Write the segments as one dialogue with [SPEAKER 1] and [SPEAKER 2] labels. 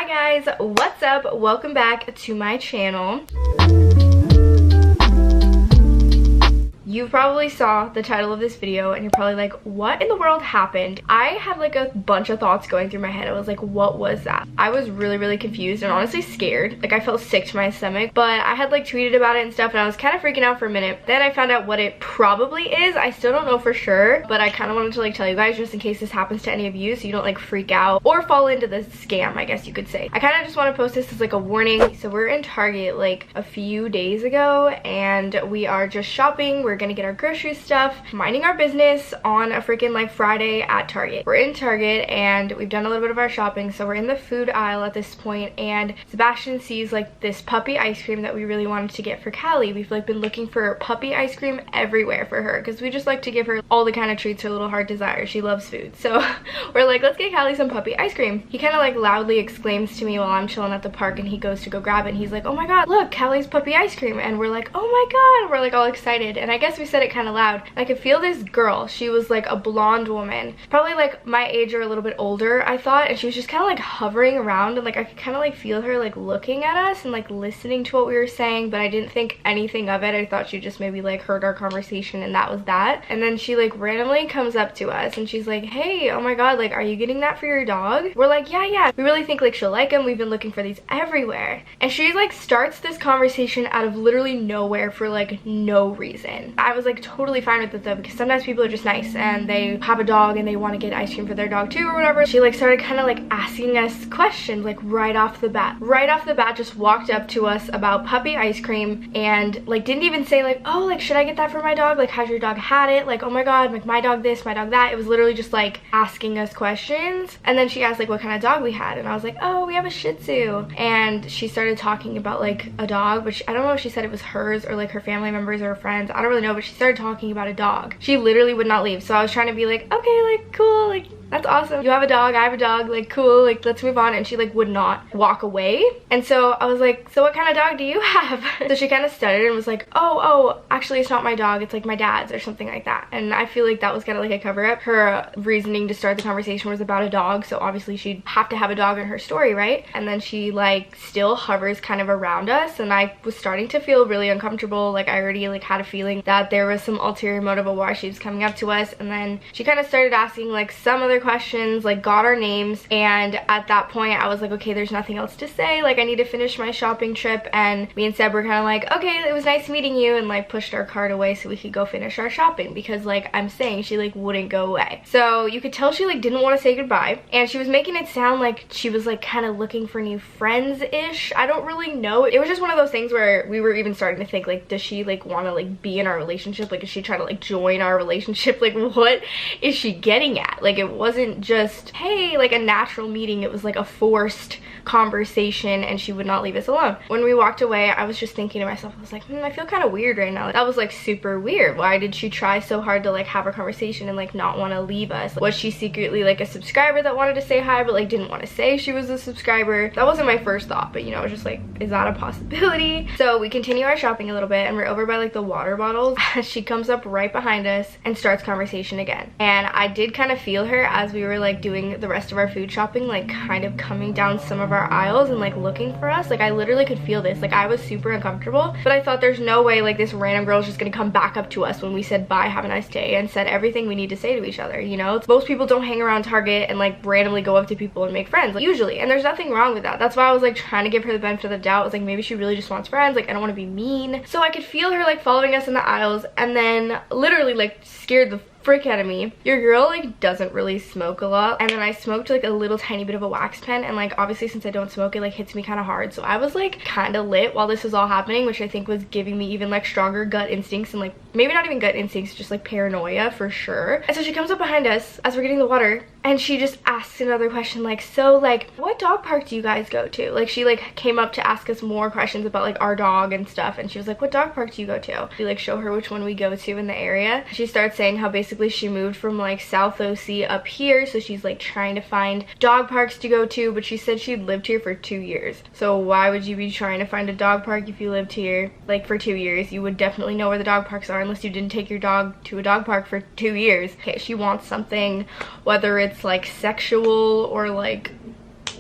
[SPEAKER 1] Hi guys, what's up? Welcome back to my channel. You probably saw the title of this video and you're probably like, what in the world happened? I had like a bunch of thoughts going through my head. I was like, what was that? I was really confused and honestly scared. Like I felt sick to my stomach, but I had like tweeted about it and stuff and I was kind of freaking out for a minute. Then I found out what it probably is. I still don't know for sure, but I kind of wanted to like tell you guys just in case this happens to any of you so you don't like freak out or fall into the scam, I guess you could say. I kind of just want to post this as like a warning. So we're in Target like a few days ago and we are just shopping. We're gonna get our grocery stuff, minding our business on a freaking like Friday at Target. We're in Target and we've done a little bit of our shopping, so we're in the food aisle at this point and Sebastian sees like this puppy ice cream that we really wanted to get for Callie. We've like been looking for puppy ice cream everywhere for her because we just like to give her all the kind of treats her little heart desires. She loves food, so we're like, let's get Callie some puppy ice cream. He kind of like loudly exclaims to me while I'm chilling at the park and he goes to go grab it and he's like, oh my god, look, Callie's puppy ice cream. And we're like, oh my god, we're like all excited. And I guess we said it kind of loud. I could feel this girl. She was like a blonde woman, probably like my age or a little bit older, I thought, and she was just kind of like hovering around and like I could kind of like feel her like looking at us and like listening to what we were saying, but I didn't think anything of it. I thought she just maybe like heard our conversation and that was that. And then she like randomly comes up to us and she's like, hey, oh my god, like are you getting that for your dog? We're like, yeah, we really think like she'll like him. We've been looking for these everywhere. And she like starts this conversation out of literally nowhere for like no reason. I was like totally fine with it though, because sometimes people are just nice and they have a dog and they want to get ice cream for their dog too or whatever. She like started kind of like asking us questions like right off the bat, just walked up to us about puppy ice cream and like didn't even say like, oh, like should I get that for my dog, like has your dog had it, like oh my god, like my dog this, my dog that. It was literally just like asking us questions. And then she asked like what kind of dog we had and I was like, oh, we have a Shih Tzu. And she started talking about like a dog, but I don't know if she said it was hers or like her family members or her friends, I don't really know, but she started talking about a dog. She literally would not leave, so I was trying to be like, okay, like cool, like that's awesome, you have a dog, I have a dog, like cool, like let's move on. And she like would not walk away. And so I was like, so what kind of dog do you have? So she kind of stuttered and was like, oh, actually it's not my dog, it's like my dad's or something like that. And I feel like that was kind of like a cover-up. Her reasoning to start the conversation was about a dog, so obviously she'd have to have a dog in her story, right? And then she like still hovers kind of around us and I was starting to feel really uncomfortable. Like I already like had a feeling that there was some ulterior motive of why she was coming up to us. And then she kind of started asking like some other questions, like got our names, and at that point I was like, okay, there's nothing else to say, like I need to finish my shopping trip. And me and Seb were kind of like, okay, it was nice meeting you, and like pushed our cart away so we could go finish our shopping because like I'm saying, she like wouldn't go away. So you could tell she like didn't want to say goodbye, and she was making it sound like she was like kind of looking for new friends-ish. I don't really know. It was just one of those things where we were even starting to think like, does she like want to like be in our relationship? Like is she trying to like join our relationship? Like what is she getting at? Like it wasn't just, hey, like a natural meeting. It was like a forced conversation and she would not leave us alone. When we walked away, I was just thinking to myself, I was like, I feel kind of weird right now. That was like super weird. Why did she try so hard to like have a conversation and like not want to leave us? Was she secretly like a subscriber that wanted to say hi but like didn't want to say she was a subscriber? That wasn't my first thought, but you know, I was just like, is that a possibility? So we continue our shopping a little bit and we're over by like the water bottles. She comes up right behind us and starts conversation again. And I did kind of feel her as we were like doing the rest of our food shopping, like kind of coming down some of our aisles and like looking for us. Like I literally could feel this. Like I was super uncomfortable, but I thought there's no way like this random girl is just gonna come back up to us when we said bye, have a nice day, and said everything we need to say to each other, you know? Most people don't hang around Target and like randomly go up to people and make friends, like, usually, and there's nothing wrong with that. That's why I was like trying to give her the benefit of the doubt. I was like, maybe she really just wants friends, like I don't want to be mean. So I could feel her like following us in the aisles and then literally like scared the frick out of me. Your girl like doesn't really smoke a lot, and then I smoked like a little tiny bit of a wax pen, and like obviously since I don't smoke, it like hits me kind of hard. So I was like kind of lit while this was all happening, which I think was giving me even like stronger gut instincts, and like maybe not even gut instincts, just like paranoia for sure. And so she comes up behind us as we're getting the water and she just asks another question like, so like what dog park do you guys go to? Like she like came up to ask us more questions about like our dog and stuff, and she was like, what dog park do you go to? We like show her which one we go to in the area. She starts saying how basically she moved from like South OC up here, so she's like trying to find dog parks to go to, but she said she'd lived here for 2 years. So why would you be trying to find a dog park if you lived here like for 2 years? You would definitely know where the dog parks are unless you didn't take your dog to a dog park for 2 years. Okay, she wants something, whether it's like sexual or like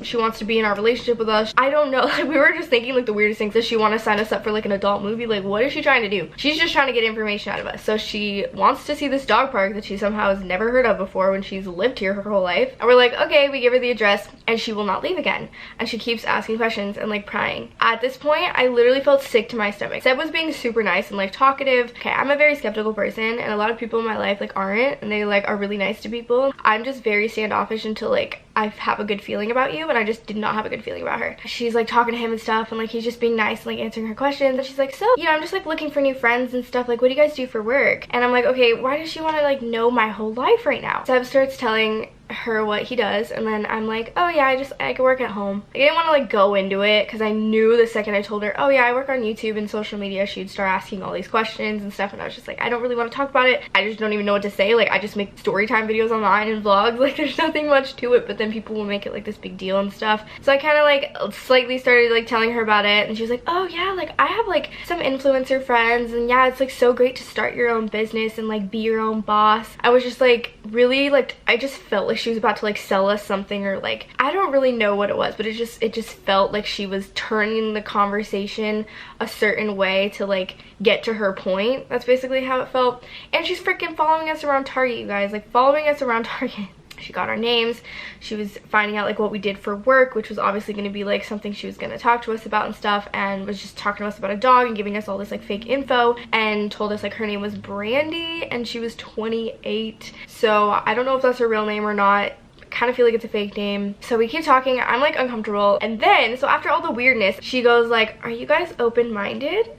[SPEAKER 1] she wants to be in our relationship with us. I don't know. Like, we were just thinking like the weirdest things. Does she want to sign us up for like an adult movie? Like, what is she trying to do? She's just trying to get information out of us. So she wants to see this dog park that she somehow has never heard of before when she's lived here her whole life. And we're like, okay, we give her the address and she will not leave again. And she keeps asking questions and like prying. At this point, I literally felt sick to my stomach. Seb was being super nice and like talkative. Okay, I'm a very skeptical person and a lot of people in my life like aren't, and they like are really nice to people. I'm just very standoffish until like I have a good feeling about you, and I just did not have a good feeling about her. She's like talking to him and stuff, and like he's just being nice and like answering her questions, and she's like, so, you know, I'm just like looking for new friends and stuff, like what do you guys do for work? And I'm like, okay, why does she want to like know my whole life right now? Seb starts telling her what he does, and then I'm like, oh yeah, I can work at home. I didn't want to like go into it because I knew the second I told her, oh yeah, I work on YouTube and social media, she'd start asking all these questions and stuff, and I was just like, I don't really want to talk about it. I just don't even know what to say. Like, I just make story time videos online and vlogs, like there's nothing much to it, but then people will make it like this big deal and stuff. So I kind of like slightly started like telling her about it, and she was like, oh yeah, like I have like some influencer friends, and yeah, it's like so great to start your own business and like be your own boss. I was just like really like, I just felt like she was about to like sell us something, or like I don't really know what it was, but it just felt like she was turning the conversation a certain way to like get to her point. That's basically how it felt. And she's freaking following us around Target, you guys, like following us around Target. She got our names. She was finding out like what we did for work, which was obviously going to be like something she was going to talk to us about and stuff, and was just talking to us about a dog and giving us all this like fake info, and told us like her name was Brandy and she was 28. So I don't know if that's her real name or not. Kind of feel like it's a fake name. So we keep talking. I'm like uncomfortable, and then so after all the weirdness, she goes like, are you guys open-minded?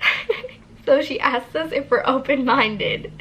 [SPEAKER 1] So she asks us if we're open-minded.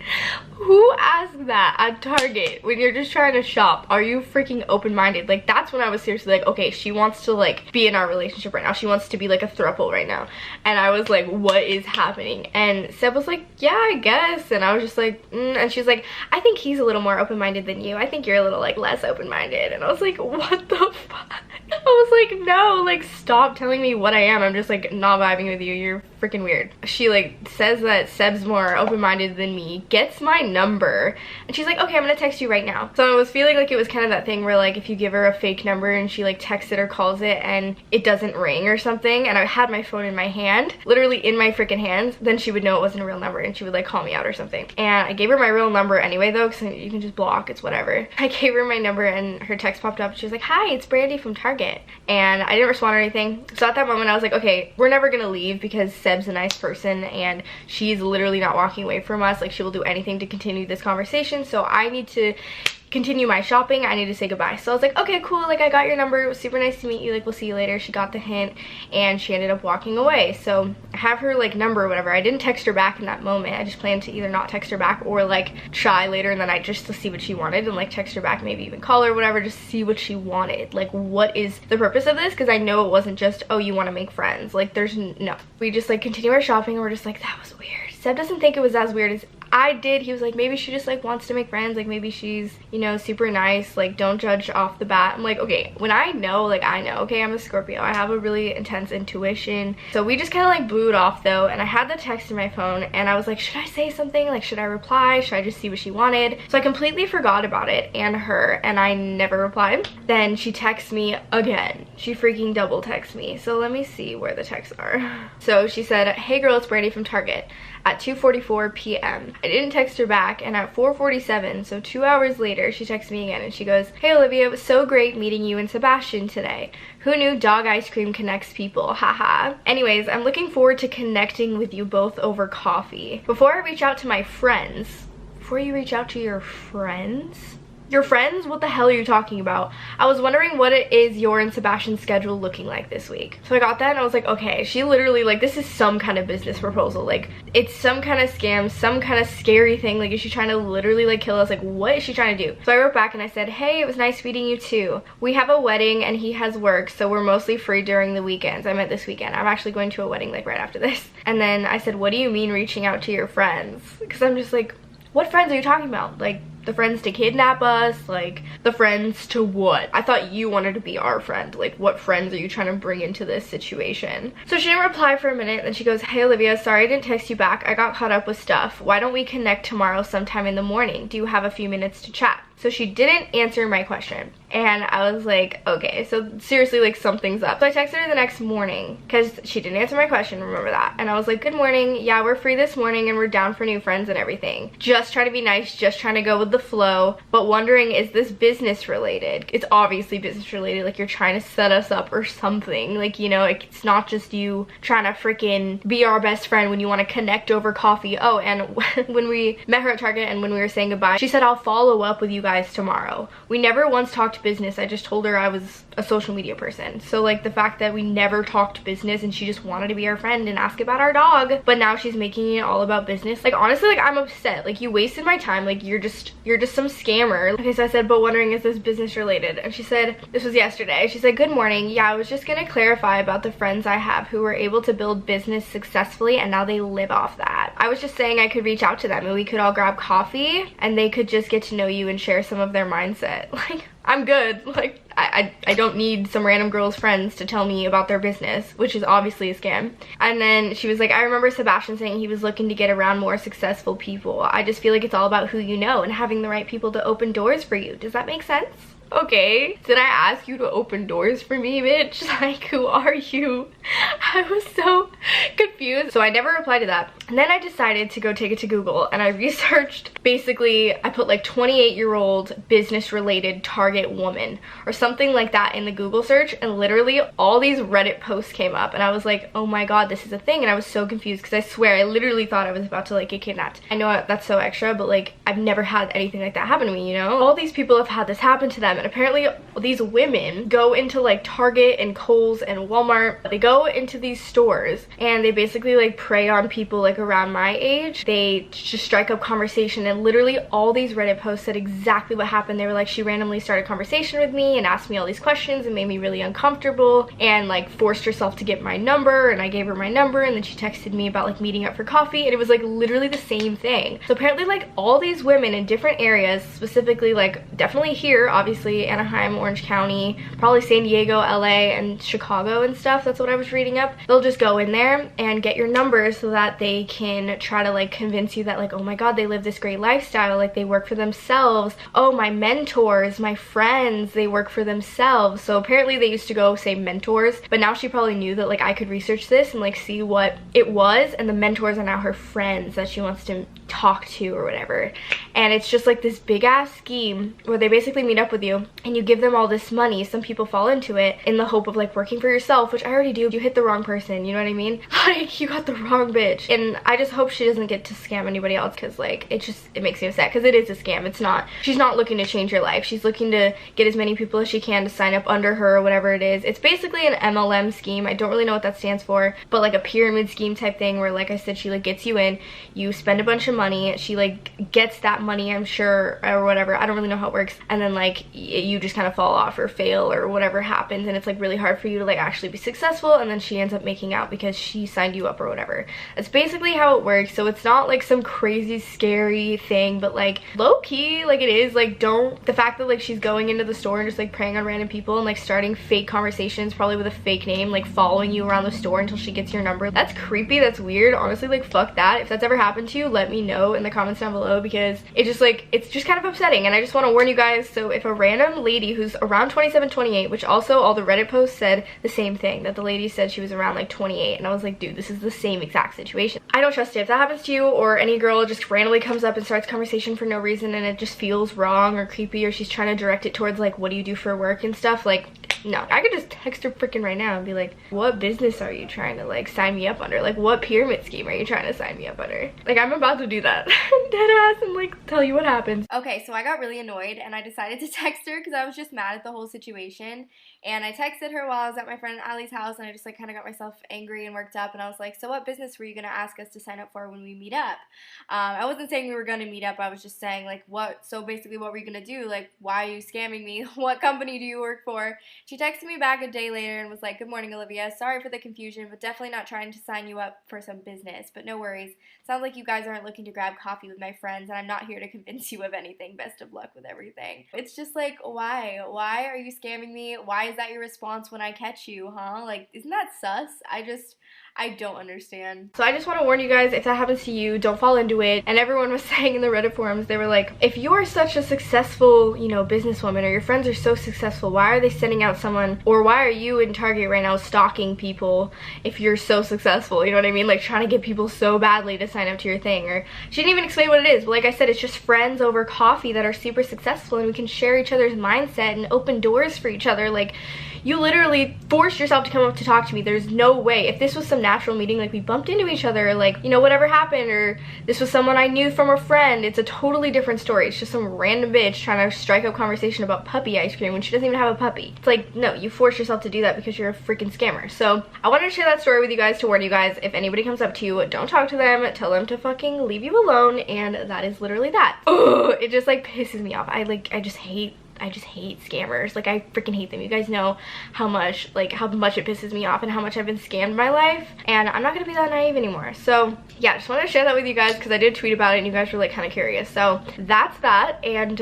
[SPEAKER 1] Who asks that at Target when you're just trying to shop? Are you freaking open-minded? Like, that's when I was seriously like, okay, she wants to like be in our relationship right now. She wants to be like a throuple right now. And I was like, what is happening? And Seb was like, yeah, I guess. And I was just like, and she's like, I think he's a little more open-minded than you. I think you're a little like less open-minded. And I was like, what the fuck? I was like, no, like stop telling me what I am. I'm just like not vibing with you. You're freaking weird. She like says that Seb's more open-minded than me, gets my number, and she's like, okay, I'm gonna text you right now. So I was feeling like it was kind of that thing where like if you give her a fake number and she like texts it or calls it and it doesn't ring or something, and I had my phone in my hand, literally in my freaking hands, then she would know it wasn't a real number and she would like call me out or something. And I gave her my real number anyway though, because you can just block, it's whatever. I gave her my number and her text popped up. She was like, hi, it's Brandy from Target. And I didn't respond or anything. So at that moment I was like, okay, we're never gonna leave because Seb's a nice person and she's literally not walking away from us. Like, she will do anything to continue this conversation, so I need to continue my shopping. I need to say goodbye. So I was like, okay, cool, like I got your number, it was super nice to meet you, like we'll see you later. She got the hint and she ended up walking away. So I have her like number or whatever. I didn't text her back in that moment. I just planned to either not text her back or like try later in the night just to see what she wanted and like text her back, maybe even call her or whatever, just see what she wanted. Like, what is the purpose of this? Because I know it wasn't just, oh, you want to make friends. Like, there's no. We just like continue our shopping and we're just like, that was weird. Seb doesn't think it was as weird as I did. He was like, maybe she just like wants to make friends, like maybe she's, you know, super nice, like don't judge off the bat. I'm like, okay, when I know, like I know, okay, I'm a Scorpio, I have a really intense intuition. So we just kind of like blew it off though, and I had the text in my phone and I was like, should I say something? Like, should I reply? Should I just see what she wanted? So I completely forgot about it and her, and I never replied. Then she texts me again. She freaking double texts me. So let me see where the texts are. So she said, hey girl, it's Brandy from Target at 2:44 p.m. I didn't text her back, and at 4:47, so 2 hours later, she texts me again and she goes, hey Olivia, it was so great meeting you and Sebastian today. Who knew dog ice cream connects people? Haha. Anyways, I'm looking forward to connecting with you both over coffee. Before I reach out to my friends, before you reach out to your friends? Your friends? What the hell are you talking about? I was wondering what it is your and Sebastian's schedule looking like this week. So I got that and I was like, okay, she literally, like, this is some kind of business proposal. Like, it's some kind of scam, some kind of scary thing. Like, is she trying to literally, like, kill us? Like, what is she trying to do? So I wrote back and I said, hey, it was nice meeting you too. We have a wedding and he has work, so we're mostly free during the weekends. I meant this weekend. I'm actually going to a wedding, like, right after this. And then I said, what do you mean reaching out to your friends? Because I'm just like, what friends are you talking about? Like, the friends to kidnap us? Like, the friends to what? I thought you wanted to be our friend. Like, what friends are you trying to bring into this situation? So she didn't reply for a minute, then she goes, hey Olivia, sorry I didn't text you back. I got caught up with stuff. Why don't we connect tomorrow sometime in the morning? Do you have a few minutes to chat? So she didn't answer my question. And I was like, okay, so seriously, like something's up. So I texted her the next morning because she didn't answer my question, remember that. And I was like, good morning. Yeah, we're free this morning and we're down for new friends and everything. Just trying to be nice, just trying to go with the flow, but wondering, is this business related? It's obviously business related. Like you're trying to set us up or something. Like, you know, it's not just you trying to freaking be our best friend when you want to connect over coffee. Oh, and when we met her at Target and when we were saying goodbye, she said, I'll follow up with you guys tomorrow. We never once talked business. I just told her I was a social media person. So like the fact that we never talked business and she just wanted to be our friend and ask about our dog, but now she's making it all about business. Like honestly, like I'm upset. Like you wasted my time. Like you're just some scammer. Okay, so I said, but wondering, is this business related? And she said, this was yesterday. She said, good morning. Yeah, I was just gonna clarify about the friends I have who were able to build business successfully and now they live off that. I was just saying I could reach out to them and we could all grab coffee and they could just get to know you and share some of their mindset. Like, I'm good. Like, I don't need some random girl's friends to tell me about their business, which is obviously a scam. And then she was like, I remember Sebastian saying he was looking to get around more successful people. I just feel like it's all about who you know and having the right people to open doors for you. Does that make sense? Okay, did I ask you to open doors for me, bitch? Like, who are you? I was so confused. So I never replied to that. And then I decided to go take it to Google and I researched, basically, I put like 28-year-old business-related Target woman or something like that in the Google search, and literally all these Reddit posts came up and I was like, oh my god, this is a thing. And I was so confused because I swear I literally thought I was about to like get kidnapped. I know that's so extra, but like I've never had anything like that happen to me, you know? All these people have had this happen to them. And apparently these women go into like Target and Kohl's and Walmart. They go into these stores and they basically like prey on people like around my age. They just strike up conversation, and literally all these Reddit posts said exactly what happened. They were like, she randomly started a conversation with me and asked me all these questions and made me really uncomfortable and like forced herself to get my number, and I gave her my number and then she texted me about like meeting up for coffee, and it was like literally the same thing. So apparently like all these women in different areas, specifically like definitely here, obviously Anaheim, Orange County, probably San Diego, LA, and Chicago and stuff. That's what I was reading up. They'll just go in there and get your number so that they can try to like convince you that like, oh my god, they live this great lifestyle, like they work for themselves. Oh, my mentors, my friends, they work for themselves. So apparently they used to go say mentors, but now she probably knew that like I could research this and like see what it was, and the mentors are now her friends that she wants to talk to or whatever. And it's just like this big ass scheme where they basically meet up with you and you give them all this money. Some people fall into it in the hope of like working for yourself, which I already do. You hit the wrong person, you know what I mean? Like, you got the wrong bitch. And I just hope she doesn't get to scam anybody else, because like it makes me upset, because it is a scam. It's not, she's not looking to change your life. She's looking to get as many people as she can to sign up under her or whatever it is. It's basically an MLM scheme. I don't really know what that stands for, but like a pyramid scheme type thing where, like I said, she like gets you in, you spend a bunch of money, she like gets that money, I'm sure, or whatever. I don't really know how it works, and then like you just kind of fall off or fail or whatever happens, and it's like really hard for you to like actually be successful, and then she ends up making out because she signed you up or whatever. That's basically how it works. So it's not like some crazy scary thing, but like low-key, like it is. Like, don't, the fact that like she's going into the store and just like preying on random people and like starting fake conversations, probably with a fake name, like following you around the store until she gets your number, that's creepy. That's weird. Honestly, like fuck that. If that's ever happened to you, let me know in the comments down below, because it just like, it's just kind of upsetting. And I just want to warn you guys, so if a random lady who's around 27, 28, which also all the Reddit posts said the same thing, that the lady said she was around like 28, and I was like, dude, this is the same exact situation. I don't trust it. If that happens to you, or any girl just randomly comes up and starts conversation for no reason and it just feels wrong or creepy, or she's trying to direct it towards like, what do you do for work and stuff, like, no. I could just text her freaking right now and be like, what business are you trying to like sign me up under? Like, what pyramid scheme are you trying to sign me up under? Like, I'm about to do that. Dead ass, and like tell you what happens. Okay, so I got really annoyed and I decided to text her because I was just mad at the whole situation. And I texted her while I was at my friend Allie's house, and I just like kind of got myself angry and worked up, and I was like, so what business were you gonna ask us to sign up for when we meet up? I wasn't saying we were gonna meet up, I was just saying like, what, so basically what were you gonna do? Like, why are you scamming me? What company do you work for? She texted me back a day later and was like, good morning, Olivia, sorry for the confusion, but definitely not trying to sign you up for some business, but no worries. Sounds like you guys aren't looking to grab coffee with my friends, and I'm not here to convince you of anything. Best of luck with everything. It's just like, why are you scamming me? Why is that your response when I catch you, huh? Like, isn't that sus? I don't understand. So I just want to warn you guys, if that happens to you, don't fall into it. And everyone was saying in the Reddit forums, they were like, if you're such a successful, you know, businesswoman, or your friends are so successful, why are they sending out someone, or why are you in Target right now stalking people if you're so successful? You know what I mean? Like, trying to get people so badly to sign up to your thing. Or she didn't even explain what it is, but like I said, it's just friends over coffee that are super successful, and we can share each other's mindset and open doors for each other. Like, you literally forced yourself to come up to talk to me. There's no way. If this was some natural meeting, like we bumped into each other, like, you know, whatever happened, or this was someone I knew from a friend, it's a totally different story. It's just some random bitch trying to strike up conversation about puppy ice cream when she doesn't even have a puppy. It's like, no, you forced yourself to do that because you're a freaking scammer. So I wanted to share that story with you guys to warn you guys, if anybody comes up to you, don't talk to them, tell them to fucking leave you alone, and that is literally that. Ugh, it just like pisses me off. I just hate scammers. Like, I freaking hate them. You guys know how much it pisses me off and how much I've been scammed in my life, and I'm not gonna be that naive anymore. So yeah, just wanted to share that with you guys because I did tweet about it and you guys were like kind of curious. So that's that, and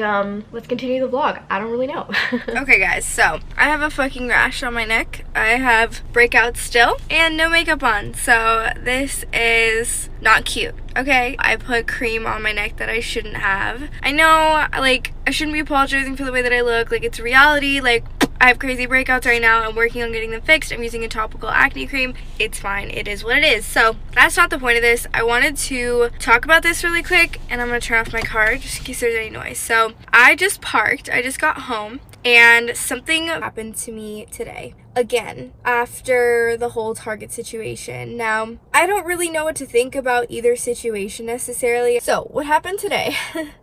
[SPEAKER 1] let's continue the vlog. I don't really know. Okay guys, so I have a fucking rash on my neck. I have breakouts still and no makeup on, so this is not cute. Okay, I put cream on my neck that I shouldn't have. I know, like, I shouldn't be apologizing for the way that I look. Like, it's reality. Like, I have crazy breakouts right now. I'm working on getting them fixed. I'm using a topical acne cream. It's fine. It is what it is. So that's not the point of this. I wanted to talk about this really quick, and I'm gonna turn off my car just in case there's any noise. So I just parked. I just got home, and something happened to me today. Again, after the whole Target situation. Now, I don't really know what to think about either situation necessarily. So, what happened today?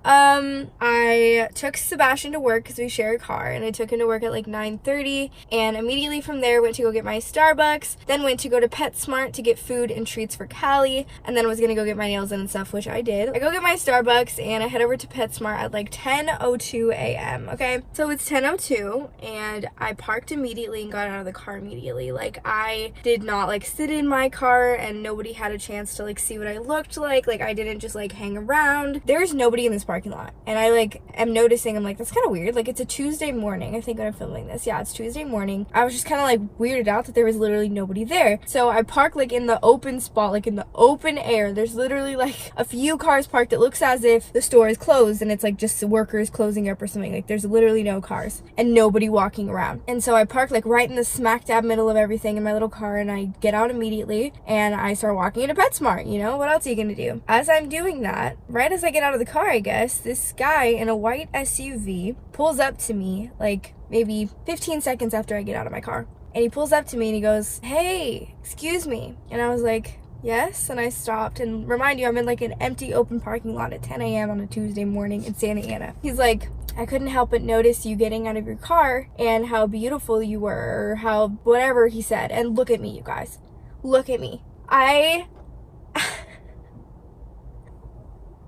[SPEAKER 1] I took Sebastian to work because we share a car, and I took him to work at like 9:30, and immediately from there went to go get my Starbucks, then went to go to PetSmart to get food and treats for Callie, and then was gonna go get my nails done and stuff, which I did. I go get my Starbucks, and I head over to PetSmart at like 10:02 a.m., okay? So it's 10:02, and I parked immediately and got out of the car immediately. Like, I did not like sit in my car, and nobody had a chance to like see what I looked like. Like, I didn't just like hang around. There's nobody in this parking lot, and I like am noticing, I'm like, that's kind of weird. Like, it's a Tuesday morning, I think, when I'm filming this. Yeah, it's Tuesday morning. I was just kind of like weirded out that there was literally nobody there. So I parked like in the open spot, like in the open air. There's literally like a few cars parked. It looks as if the store is closed and it's like just workers closing up or something. Like, there's literally no cars and nobody walking around. And so I parked like right in the smack dab middle of everything in my little car, and I get out immediately and I start walking into PetSmart. You know, what else are you gonna do? As I'm doing that, right as I get out of the car, I guess, this guy in a white SUV pulls up to me like maybe 15 seconds after I get out of my car. And he pulls up to me and he goes, "Hey, excuse me." And I was like, "Yes," and I stopped. And remind you, I'm in like an empty open parking lot at 10 a.m. on a Tuesday morning in Santa Ana. He's like, "I couldn't help but notice you getting out of your car and how beautiful you were," or how whatever he said. And look at me, you guys. Look at me.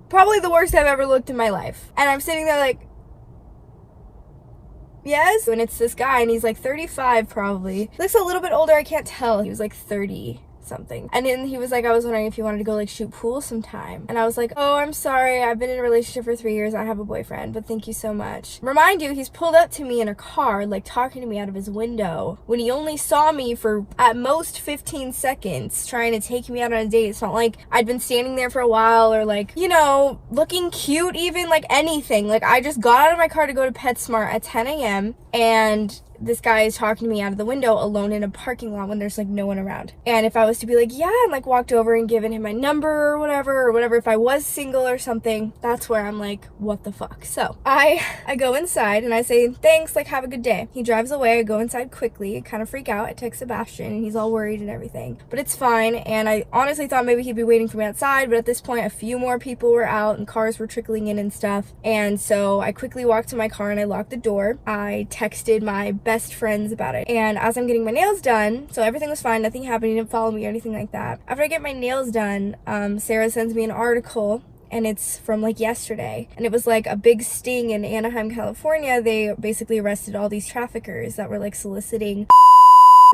[SPEAKER 1] Probably the worst I've ever looked in my life. And I'm sitting there like, yes? And it's this guy, and he's like 35 probably. He looks a little bit older, I can't tell. He was like 30 something. And then he was like, "I was wondering if you wanted to go like shoot pool sometime." And I was like, "Oh, I'm sorry, I've been in a relationship for 3 years, I have a boyfriend, but thank you so much." Remind you, he's pulled up to me in a car, like talking to me out of his window, when he only saw me for at most 15 seconds trying to take me out on a date. It's not like I'd been standing there for a while, or like, you know, looking cute even, like anything. Like, I just got out of my car to go to PetSmart at 10 a.m. and this guy is talking to me out of the window alone in a parking lot when there's like no one around. And if I was to be like, yeah, and like walked over and given him my number or whatever, if I was single or something, that's where I'm like, what the fuck? So I go inside and I say, "Thanks, like have a good day." He drives away. I go inside quickly, kind of freak out. I text Sebastian and he's all worried and everything, but it's fine. And I honestly thought maybe he'd be waiting for me outside, but at this point a few more people were out and cars were trickling in and stuff. And so I quickly walked to my car and I locked the door. I texted my best friends about it, and as I'm getting my nails done, so everything was fine, nothing happened, he didn't follow me or anything like that. After I get my nails done, Sarah sends me an article, and it's from like yesterday, and it was like a big sting in Anaheim, California. They basically arrested all these traffickers that were like soliciting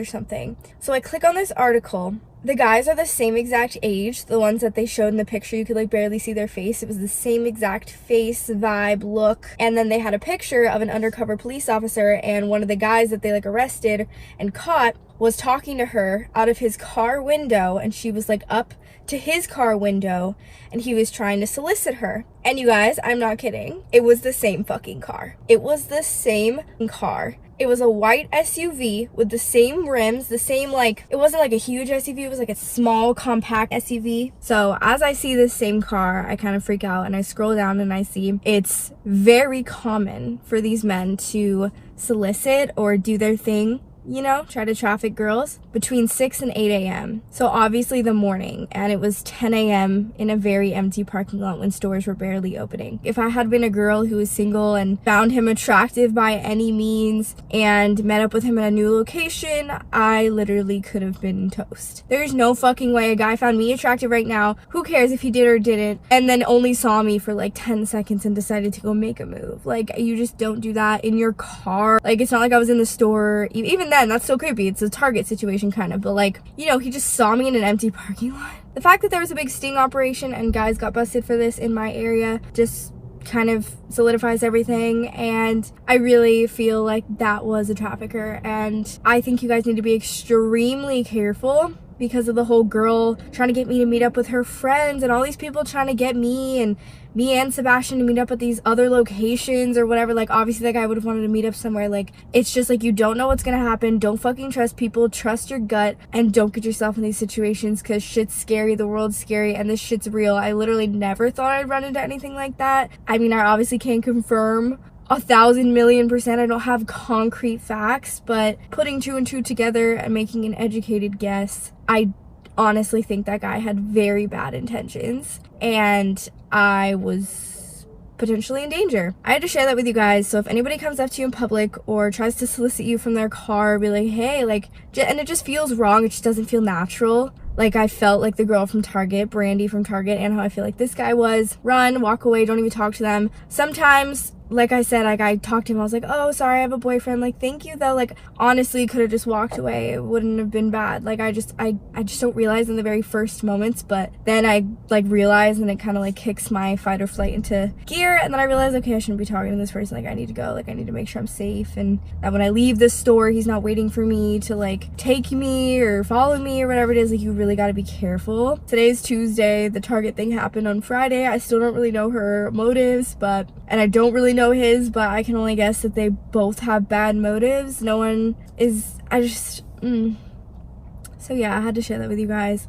[SPEAKER 1] or something. So I click on this article. The guys are the same exact age, the ones that they showed in the picture. You could like barely see their face. It was the same exact face, vibe, look. And then they had a picture of an undercover police officer, and one of the guys that they like arrested and caught was talking to her out of his car window, and she was like up to his car window and he was trying to solicit her. And you guys, I'm not kidding. It was the same fucking car. It was the same car. It was a white SUV with the same rims, the same like, it wasn't like a huge SUV, it was like a small compact SUV. So as I see this same car, I kind of freak out and I scroll down and I see it's very common for these men to solicit or do their thing, you know, try to traffic girls between 6 and 8 a.m. So obviously the morning, and it was 10 a.m. in a very empty parking lot when stores were barely opening. If I had been a girl who was single and found him attractive by any means and met up with him at a new location, I literally could have been toast. There's no fucking way a guy found me attractive right now, who cares if he did or didn't, and then only saw me for like 10 seconds and decided to go make a move. Like, you just don't do that in your car. Like, it's not like I was in the store. Even then, that's so creepy. It's a Target situation kind of, but like, you know, he just saw me in an empty parking lot. The fact that there was a big sting operation and guys got busted for this in my area just kind of solidifies everything, and I really feel like that was a trafficker, and I think you guys need to be extremely careful because of the whole girl trying to get me to meet up with her friends and all these people trying to get me and Sebastian to meet up at these other locations or whatever. Like, obviously that guy would have wanted to meet up somewhere. Like, it's just like, you don't know what's gonna happen. Don't fucking trust people. Trust your gut and don't get yourself in these situations because shit's scary. The world's scary and this shit's real. I literally never thought I'd run into anything like that. I mean, I obviously can't confirm 1,000,000,000%. I don't have concrete facts, but putting 2 and 2 together and making an educated guess, I honestly think that guy had very bad intentions and I was potentially in danger. I had to share that with you guys. So if anybody comes up to you in public or tries to solicit you from their car, be like, hey, like, and it just feels wrong. It just doesn't feel natural. Like, I felt like the girl from Target, Brandy from Target, and how I feel like this guy was. Run, walk away, don't even talk to them. Sometimes, like I said, like, I talked to him, I was like, oh, sorry, I have a boyfriend. Like, thank you, though. Like, honestly, could have just walked away. It wouldn't have been bad. Like, I just don't realize in the very first moments, but then I, like, realize, and it kind of, like, kicks my fight or flight into gear, and then I realize, okay, I shouldn't be talking to this person. Like, I need to go. Like, I need to make sure I'm safe, and that when I leave this store, he's not waiting for me to, like, take me or follow me or whatever it is. Like, you really gotta be careful. Today's Tuesday. The Target thing happened on Friday. I still don't really know her motives, and I don't really know his, but I can only guess that they both have bad motives. No one is, so yeah, I had to share that with you guys.